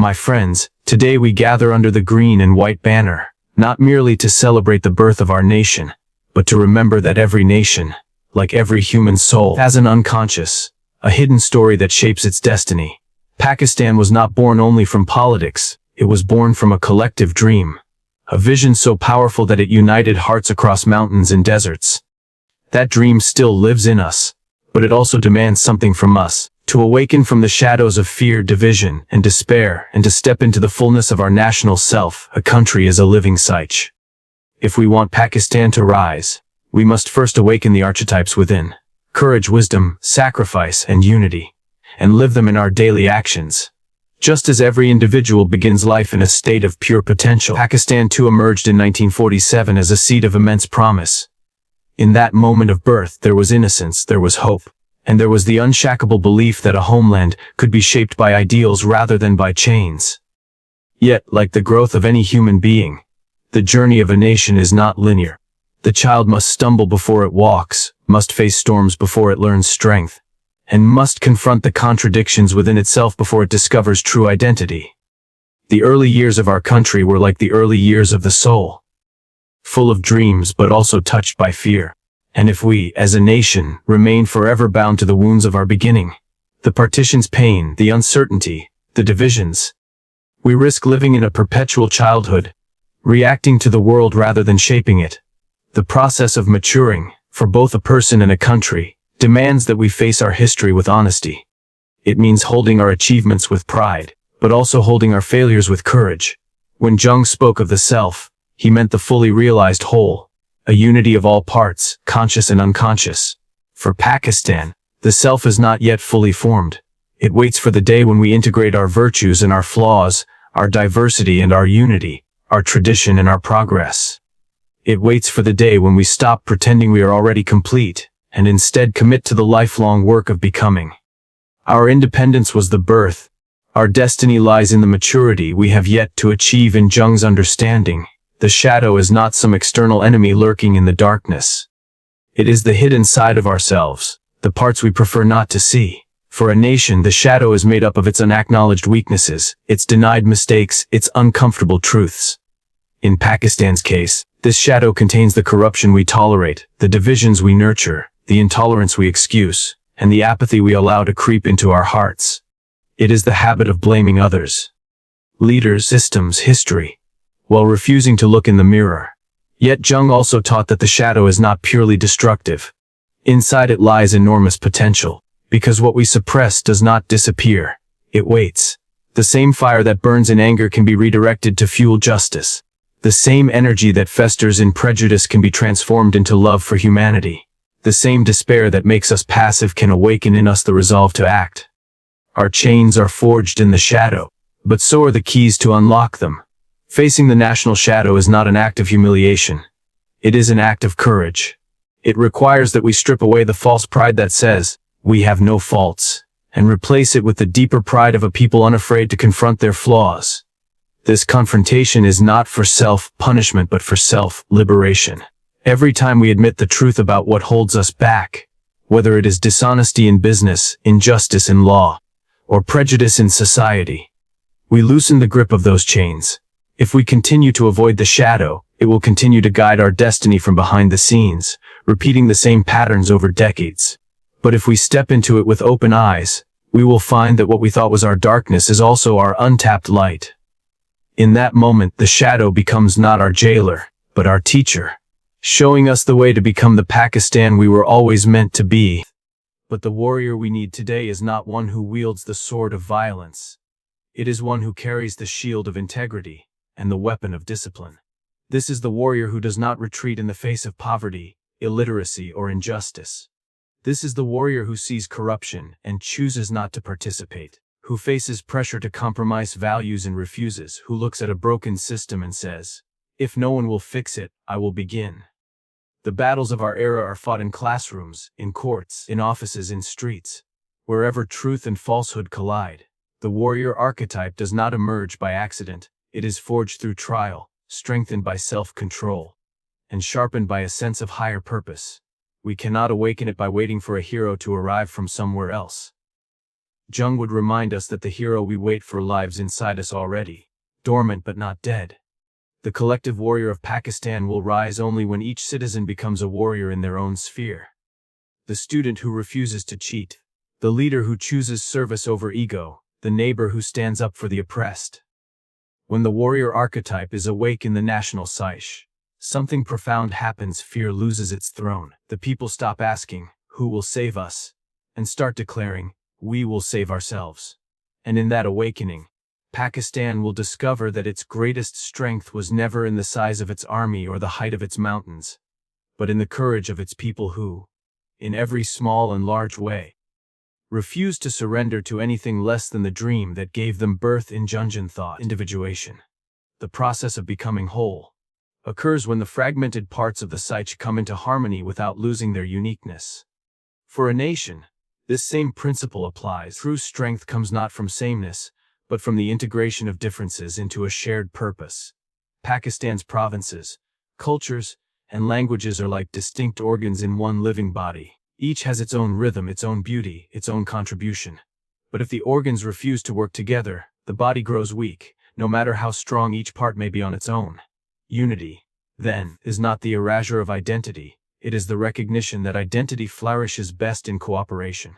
My friends, today we gather under the green and white banner, not merely to celebrate the birth of our nation, but to remember that every nation, like every human soul, has an unconscious, a hidden story that shapes its destiny. Pakistan was not born only from politics, it was born from a collective dream. A vision so powerful that it united hearts across mountains and deserts. That dream still lives in us, but it also demands something from us, to awaken from the shadows of fear, division, and despair, and to step into the fullness of our national self. A country is a living psyche. If we want Pakistan to rise, we must first awaken the archetypes within: courage, wisdom, sacrifice, and unity, and live them in our daily actions. Just as every individual begins life in a state of pure potential, Pakistan too emerged in 1947 as a seed of immense promise. In that moment of birth, there was innocence, there was hope, and there was the unshackable belief that a homeland could be shaped by ideals rather than by chains. Yet, like the growth of any human being, the journey of a nation is not linear. The child must stumble before it walks, must face storms before it learns strength, and must confront the contradictions within itself before it discovers true identity. The early years of our country were like the early years of the soul, full of dreams but also touched by fear. And if we, as a nation, remain forever bound to the wounds of our beginning, the partition's pain, the uncertainty, the divisions, we risk living in a perpetual childhood, reacting to the world rather than shaping it. The process of maturing, for both a person and a country, demands that we face our history with honesty. It means holding our achievements with pride, but also holding our failures with courage. When Jung spoke of the self, he meant the fully realized whole, a unity of all parts, conscious and unconscious. For Pakistan, the self is not yet fully formed. It waits for the day when we integrate our virtues and our flaws, our diversity and our unity, our tradition and our progress. It waits for the day when we stop pretending we are already complete, and instead commit to the lifelong work of becoming. Our independence was the birth. Our destiny lies in the maturity we have yet to achieve. In Jung's understanding, the shadow is not some external enemy lurking in the darkness. It is the hidden side of ourselves, the parts we prefer not to see. For a nation, the shadow is made up of its unacknowledged weaknesses, its denied mistakes, its uncomfortable truths. In Pakistan's case, this shadow contains the corruption we tolerate, the divisions we nurture, the intolerance we excuse, and the apathy we allow to creep into our hearts. It is the habit of blaming others, leaders, systems, history, while refusing to look in the mirror. Yet Jung also taught that the shadow is not purely destructive. Inside it lies enormous potential, because what we suppress does not disappear, it waits. The same fire that burns in anger can be redirected to fuel justice. The same energy that festers in prejudice can be transformed into love for humanity. The same despair that makes us passive can awaken in us the resolve to act. Our chains are forged in the shadow, but so are the keys to unlock them. Facing the national shadow is not an act of humiliation. It is an act of courage. It requires that we strip away the false pride that says, "We have no faults," and replace it with the deeper pride of a people unafraid to confront their flaws. This confrontation is not for self-punishment but for self-liberation. Every time we admit the truth about what holds us back, whether it is dishonesty in business, injustice in law, or prejudice in society, we loosen the grip of those chains. If we continue to avoid the shadow, it will continue to guide our destiny from behind the scenes, repeating the same patterns over decades. But if we step into it with open eyes, we will find that what we thought was our darkness is also our untapped light. In that moment, the shadow becomes not our jailer, but our teacher, showing us the way to become the Pakistan we were always meant to be. But the warrior we need today is not one who wields the sword of violence. It is one who carries the shield of integrity and the weapon of discipline. This is the warrior who does not retreat in the face of poverty, illiteracy, or injustice. This is the warrior who sees corruption and chooses not to participate, who faces pressure to compromise values and refuses, who looks at a broken system and says, "If no one will fix it, I will begin." The battles of our era are fought in classrooms, in courts, in offices, in streets. Wherever truth and falsehood collide, the warrior archetype does not emerge by accident. It is forged through trial, strengthened by self-control, and sharpened by a sense of higher purpose. We cannot awaken it by waiting for a hero to arrive from somewhere else. Jung would remind us that the hero we wait for lives inside us already, dormant but not dead. The collective warrior of Pakistan will rise only when each citizen becomes a warrior in their own sphere. The student who refuses to cheat, the leader who chooses service over ego, the neighbor who stands up for the oppressed. When the warrior archetype is awake in the national psyche, something profound happens. Fear loses its throne. The people stop asking, "Who will save us?" and start declaring, "We will save ourselves." And in that awakening, Pakistan will discover that its greatest strength was never in the size of its army or the height of its mountains, but in the courage of its people who, in every small and large way, refused to surrender to anything less than the dream that gave them birth. In Jungian thought, individuation, the process of becoming whole, occurs when the fragmented parts of the psyche come into harmony without losing their uniqueness. For a nation, this same principle applies. True strength comes not from sameness, but from the integration of differences into a shared purpose. Pakistan's provinces, cultures, and languages are like distinct organs in one living body. Each has its own rhythm, its own beauty, its own contribution. But if the organs refuse to work together, the body grows weak, no matter how strong each part may be on its own. Unity, then, is not the erasure of identity, it is the recognition that identity flourishes best in cooperation.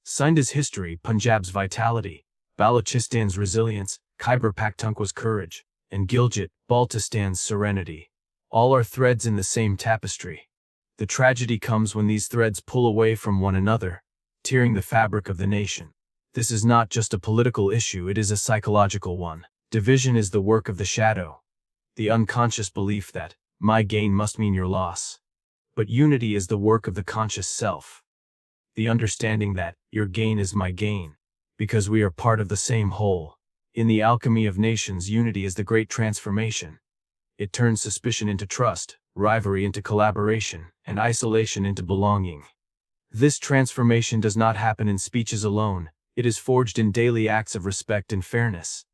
Sindh's history, Punjab's vitality, Balochistan's resilience, Khyber Pakhtunkhwa's courage, and Gilgit-Baltistan's serenity, all are threads in the same tapestry. The tragedy comes when these threads pull away from one another, tearing the fabric of the nation. This is not just a political issue, it is a psychological one. Division is the work of the shadow, the unconscious belief that my gain must mean your loss. But unity is the work of the conscious self, the understanding that your gain is my gain, because we are part of the same whole. In the alchemy of nations, unity is the great transformation. It turns suspicion into trust, rivalry into collaboration, and isolation into belonging. This transformation does not happen in speeches alone, it is forged in daily acts of respect and fairness.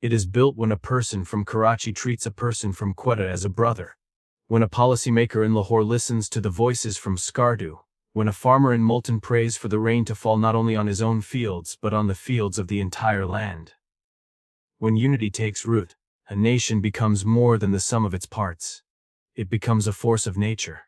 It is built when a person from Karachi treats a person from Quetta as a brother, when a policymaker in Lahore listens to the voices from Skardu, when a farmer in Multan prays for the rain to fall not only on his own fields but on the fields of the entire land. When unity takes root, a nation becomes more than the sum of its parts. It becomes a force of nature.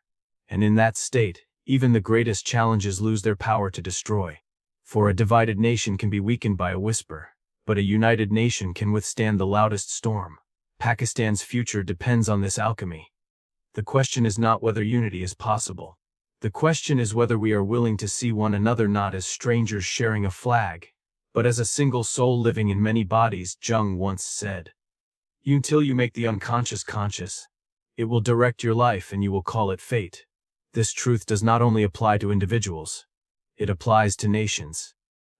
And in that state, even the greatest challenges lose their power to destroy. For a divided nation can be weakened by a whisper, but a united nation can withstand the loudest storm. Pakistan's future depends on this alchemy. The question is not whether unity is possible. The question is whether we are willing to see one another not as strangers sharing a flag, but as a single soul living in many bodies. Jung once said, "Until you make the unconscious conscious, it will direct your life and you will call it fate." This truth does not only apply to individuals, it applies to nations.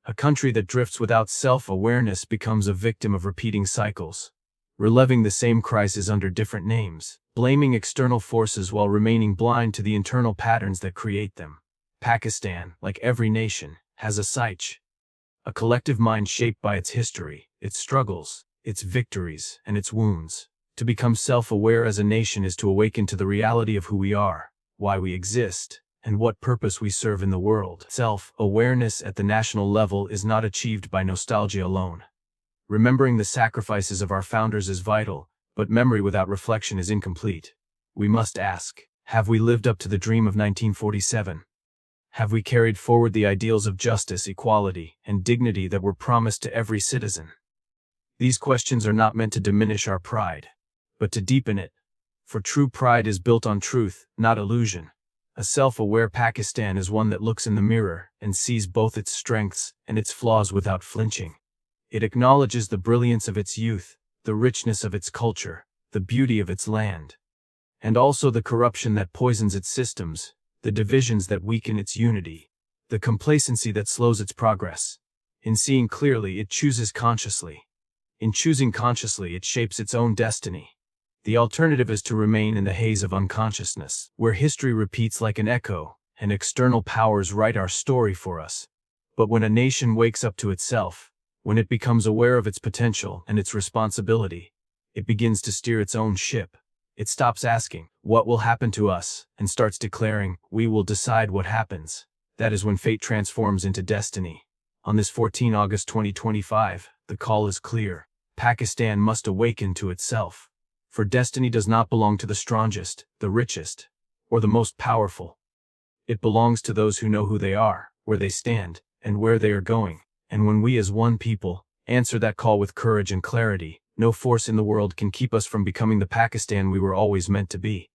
A country that drifts without self-awareness becomes a victim of repeating cycles, reliving the same crisis under different names, blaming external forces while remaining blind to the internal patterns that create them. Pakistan, like every nation, has a psyche, a collective mind shaped by its history, its struggles, its victories, and its wounds. To become self-aware as a nation is to awaken to the reality of who we are, why we exist, and what purpose we serve in the world. Self-awareness at the national level is not achieved by nostalgia alone. Remembering the sacrifices of our founders is vital, but memory without reflection is incomplete. We must ask, have we lived up to the dream of 1947? Have we carried forward the ideals of justice, equality, and dignity that were promised to every citizen? These questions are not meant to diminish our pride, but to deepen it. For true pride is built on truth, not illusion. A self-aware Pakistan is one that looks in the mirror and sees both its strengths and its flaws without flinching. It acknowledges the brilliance of its youth, the richness of its culture, the beauty of its land, and also the corruption that poisons its systems, the divisions that weaken its unity, the complacency that slows its progress. In seeing clearly, it chooses consciously. In choosing consciously, it shapes its own destiny. The alternative is to remain in the haze of unconsciousness, where history repeats like an echo, and external powers write our story for us. But when a nation wakes up to itself, when it becomes aware of its potential and its responsibility, it begins to steer its own ship. It stops asking, "What will happen to us?" and starts declaring, "We will decide what happens." That is when fate transforms into destiny. On this 14 August 2025, the call is clear. Pakistan must awaken to itself. For destiny does not belong to the strongest, the richest, or the most powerful. It belongs to those who know who they are, where they stand, and where they are going. And when we as one people answer that call with courage and clarity, no force in the world can keep us from becoming the Pakistan we were always meant to be.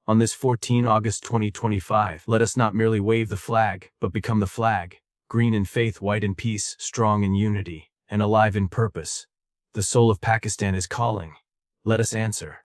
On this 14 August 2025, let us not merely wave the flag, but become the flag, green in faith, white in peace, strong in unity, and alive in purpose. The soul of Pakistan is calling. Let us answer.